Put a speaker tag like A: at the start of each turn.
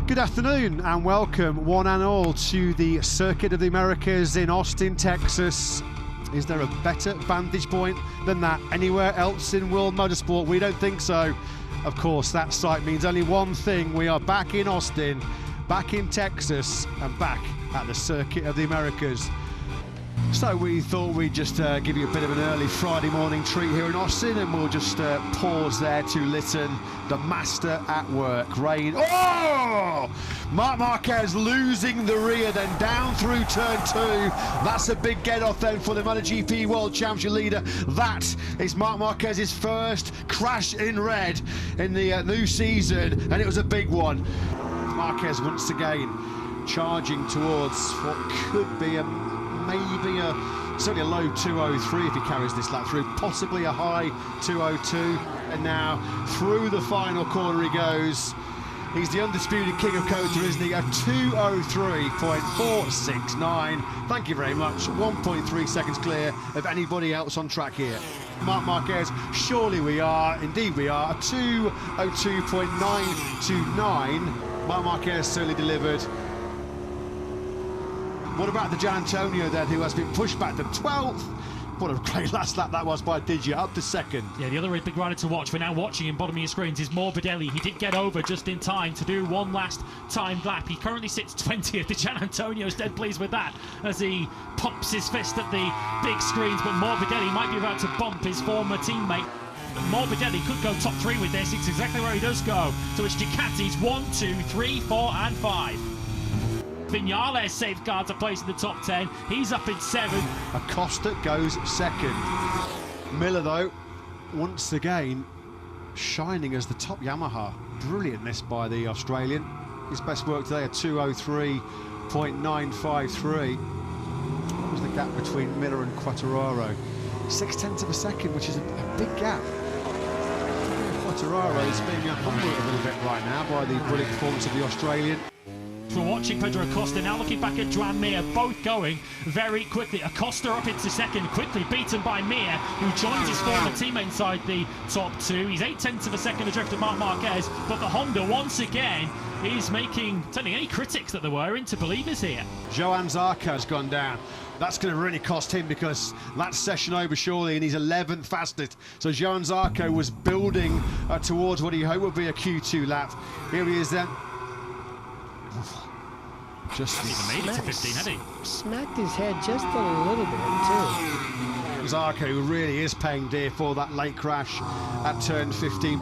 A: Good afternoon and welcome one and all to the Circuit of the Americas in Austin, Texas. Is there a better vantage point than that anywhere else in world motorsport? We don't think so. Of course, that site means only one thing. We are back in Austin, back in Texas, and back at the Circuit of the Americas. So we thought we'd just give you a bit of an early Friday morning treat here in Austin, and we'll just pause there to listen. The master at work. Rain. Oh! Marc Marquez losing the rear, then down through turn 2. That's a big get-off then for the MotoGP World Championship leader. That is Marc Marquez's first crash in red in the new season, and it was a big one. Marquez once again charging towards what could be certainly a low 203 if he carries this lap through, possibly a high 202, and now through the final corner he goes. He's the undisputed king of COTA, isn't he? A 203.469. Thank you very much. 1.3 seconds clear of anybody else on track here. Marc Marquez, surely we are, indeed we are, a 202.929. Marc Marquez certainly delivered. What about the Gian Antonio then, who has been pushed back to 12th? What a great last lap that was by Diggia, up to second.
B: Yeah, the other big rider to watch, we're now watching in bottom of your screens, is Morbidelli. He did get over just in time to do one last timed lap. He currently sits 20th. The Gian Antonio's dead pleased with that as he pumps his fist at the big screens, but Morbidelli might be about to bump his former teammate. Morbidelli could go top 3 with this. It's exactly where he does go. So it's Ducati's 1, 2, 3, 4 and 5. Viñales safeguards a place in the top 10. He's up in 7.
A: Acosta goes second. Miller, though, once again, shining as the top Yamaha. Brilliant this by the Australian. His best work today, a 203.953. What was the gap between Miller and Quartararo? 0.6 of a second, which is a big gap. Quartararo is being humbled a little bit right now by the brilliant performance of the Australian.
B: We're watching Pedro Acosta now looking back at Joan Mir, both going very quickly. Acosta up into second, quickly beaten by Mir, who joins his former teammate inside the top 2. He's 0.8 of a second adrift of Marc Marquez, but the Honda once again is turning any critics that there were into believers here.
A: Joan Zarco's gone down. That's going to really cost him because that's session over surely, and he's 11th fastest. So Joan Zarco was building towards what he hoped would be a Q2 lap. Here he is then. Just
B: even made it to 15, had he?
C: Smacked his head just a little bit too.
A: Zarco really is paying dear for that late crash at turn 15.